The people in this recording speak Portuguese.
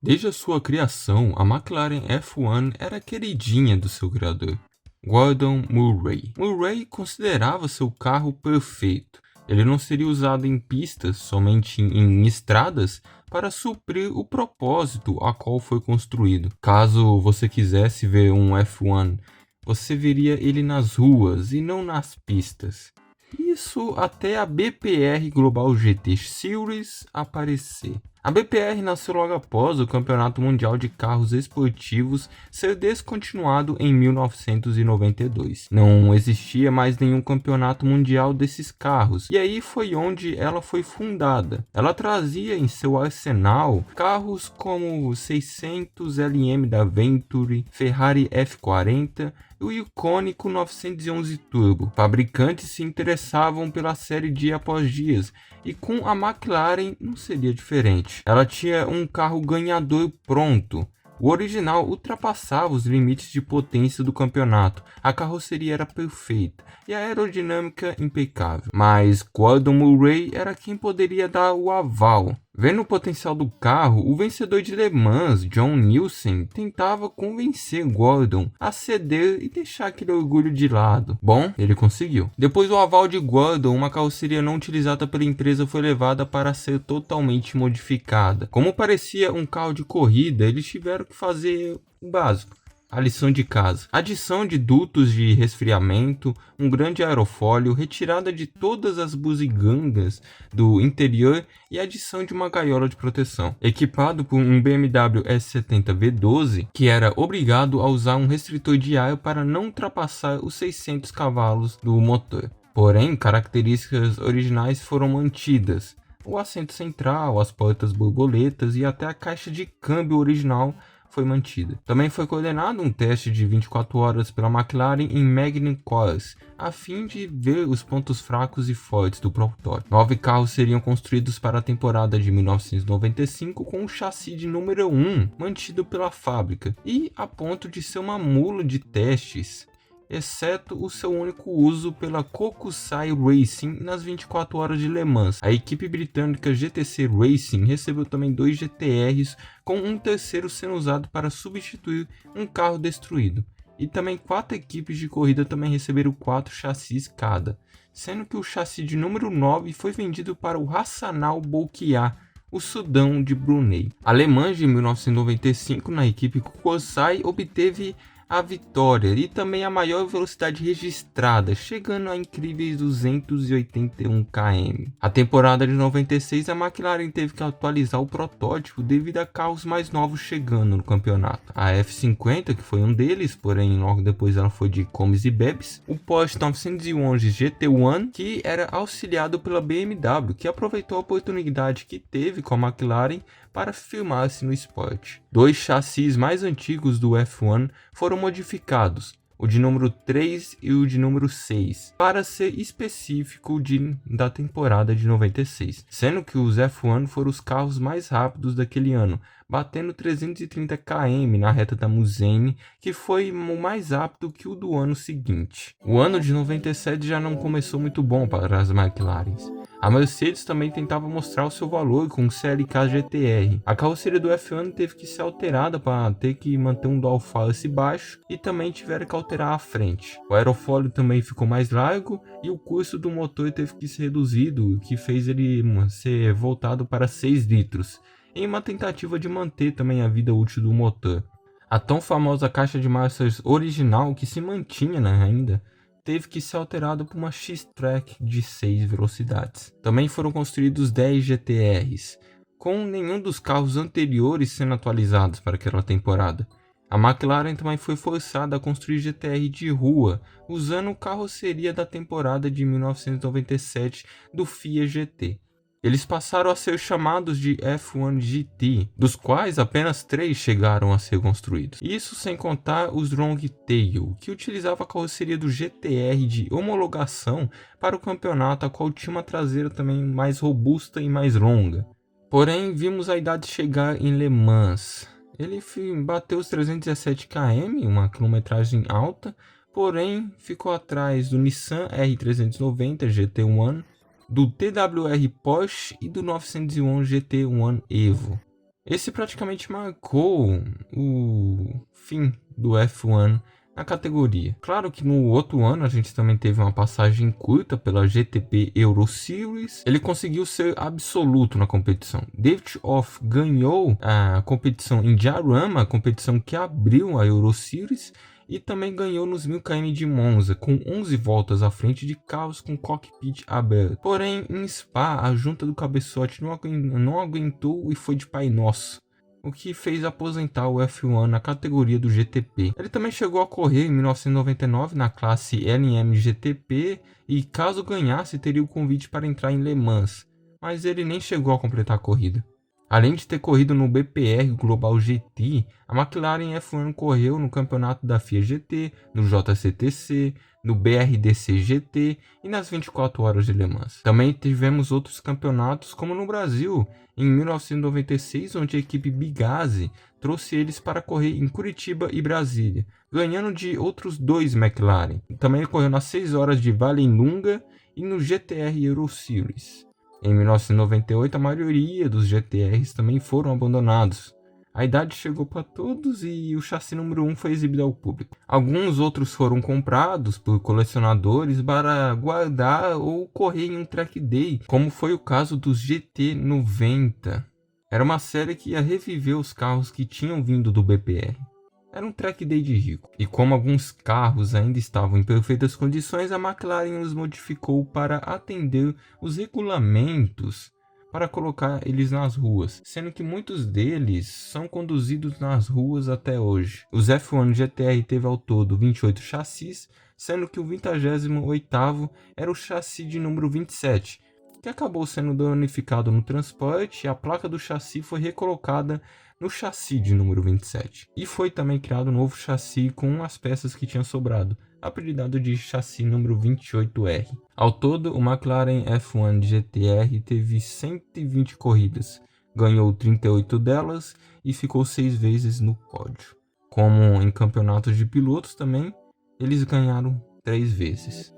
Desde a sua criação, a McLaren F1 era queridinha do seu criador, Gordon Murray. Murray considerava seu carro perfeito. Ele não seria usado em pistas, somente em estradas, para suprir o propósito a qual foi construído. Caso você quisesse ver um F1, você veria ele nas ruas e não nas pistas. Isso até a BPR Global GT Series aparecer. A BPR nasceu logo após o Campeonato Mundial de Carros Esportivos ser descontinuado em 1992. Não existia mais nenhum campeonato mundial desses carros, e aí foi onde ela foi fundada. Ela trazia em seu arsenal carros como o 600 LM da Venturi, Ferrari F40 e o icônico 911 Turbo. Fabricantes se interessavam pela série dia após dias, e com a McLaren não seria diferente. Ela tinha um carro ganhador pronto. O original ultrapassava os limites de potência do campeonato, a carroceria era perfeita e a aerodinâmica impecável. Mas Gordon Murray era quem poderia dar o aval. Vendo o potencial do carro, o vencedor de Le Mans, John Nielsen, tentava convencer Gordon a ceder e deixar aquele orgulho de lado. Bom, ele conseguiu. Depois do aval de Gordon, uma carroceria não utilizada pela empresa foi levada para ser totalmente modificada. Como parecia um carro de corrida, eles tiveram que fazer o básico. A lição de casa: adição de dutos de resfriamento, um grande aerofólio, retirada de todas as buzigangas do interior e adição de uma gaiola de proteção. Equipado por um BMW S70 V12, que era obrigado a usar um restritor de ar para não ultrapassar os 600 cavalos do motor. Porém, características originais foram mantidas. O assento central, as portas borboletas e até a caixa de câmbio original foi mantida. Também foi coordenado um teste de 24 horas pela McLaren em Magnum Cores, a fim de ver os pontos fracos e fortes do protótipo. 9 carros seriam construídos para a temporada de 1995 com o chassi de número 1 mantido pela fábrica e a ponto de ser uma mula de testes, exceto o seu único uso pela Kokusai Racing nas 24 horas de Le Mans. A equipe britânica GTC Racing recebeu também 2 GTRs, com um terceiro sendo usado para substituir um carro destruído. E também 4 equipes de corrida também receberam 4 chassis cada, sendo que o chassi de número 9 foi vendido para o Hassanal Bolkiah, o Sudão de Brunei. A Le Mans de 1995, na equipe Kokusai, obteve a vitória e também a maior velocidade registrada, chegando a incríveis 281 km. A temporada de 96, a McLaren teve que atualizar o protótipo devido a carros mais novos chegando no campeonato. A F50, que foi um deles, porém logo depois ela foi de comes e bebes. O Porsche 911 GT1, que era auxiliado pela BMW, que aproveitou a oportunidade que teve com a McLaren para firmar-se no esporte. 2 chassis mais antigos do F1 foram modificados, o de número 3 e o de número 6, para ser específico da temporada de 96, sendo que os F1 foram os carros mais rápidos daquele ano, batendo 330 km na reta da Mulsanne, que foi mais rápido que o do ano seguinte. O ano de 97 já não começou muito bom para as McLarens. A Mercedes também tentava mostrar o seu valor com o CLK GTR. A carroceria do F1 teve que ser alterada para ter que manter um dual face baixo e também tiveram que alterar a frente. O aerofólio também ficou mais largo e o custo do motor teve que ser reduzido, o que fez ele ser voltado para 6 litros, em uma tentativa de manter também a vida útil do motor. A tão famosa caixa de marchas original, que se mantinha ainda, teve que ser alterado por uma X-Track de 6 velocidades. Também foram construídos 10 GTRs, com nenhum dos carros anteriores sendo atualizados para aquela temporada. A McLaren também foi forçada a construir GTR de rua, usando carroceria da temporada de 1997 do FIA GT. Eles passaram a ser chamados de F1 GT, dos quais apenas 3 chegaram a ser construídos. Isso sem contar os Longtail, que utilizava a carroceria do GTR de homologação para o campeonato, a qual tinha uma traseira também mais robusta e mais longa. Porém, vimos a idade chegar em Le Mans. Ele bateu os 317 km, uma quilometragem alta, porém ficou atrás do Nissan R390 GT1, do TWR Porsche e do 911 GT1 Evo. Esse praticamente marcou o fim do F1 na categoria. Claro que no outro ano a gente também teve uma passagem curta pela GTP Euro Series. Ele conseguiu ser absoluto na competição. David Off ganhou a competição em Jarama, a competição que abriu a Euro Series, e também ganhou nos 1000 km de Monza, com 11 voltas à frente de carros com cockpit aberto. Porém, em Spa, a junta do cabeçote não aguentou e foi de Pai Nosso, o que fez aposentar o F1 na categoria do GTP. Ele também chegou a correr em 1999 na classe LMGTP e, caso ganhasse, teria o convite para entrar em Le Mans, mas ele nem chegou a completar a corrida. Além de ter corrido no BPR Global GT, a McLaren F1 correu no campeonato da FIA GT, no JCTC, no BRDC GT e nas 24 horas de Le Mans. Também tivemos outros campeonatos, como no Brasil, em 1996, onde a equipe Bigazi trouxe eles para correr em Curitiba e Brasília, ganhando de outros 2 McLaren. Também correu nas 6 horas de Vallelunga e no GTR Euro Series. Em 1998, a maioria dos GTRs também foram abandonados. A idade chegou para todos e o chassi número 1 foi exibido ao público. Alguns outros foram comprados por colecionadores para guardar ou correr em um track day, como foi o caso dos GT90. Era uma série que ia reviver os carros que tinham vindo do BPR. Era um track day de rico. E como alguns carros ainda estavam em perfeitas condições, a McLaren os modificou para atender os regulamentos para colocar eles nas ruas, sendo que muitos deles são conduzidos nas ruas até hoje. Os F1 GTR teve ao todo 28 chassis, sendo que o 28º era o chassi de número 27, que acabou sendo danificado no transporte, e a placa do chassi foi recolocada no chassi de número 27. E foi também criado um novo chassi com as peças que tinham sobrado, apelidado de chassi número 28R. Ao todo, o McLaren F1 GTR teve 120 corridas, ganhou 38 delas e ficou 6 vezes no pódio. Como em campeonatos de pilotos também, eles ganharam 3 vezes.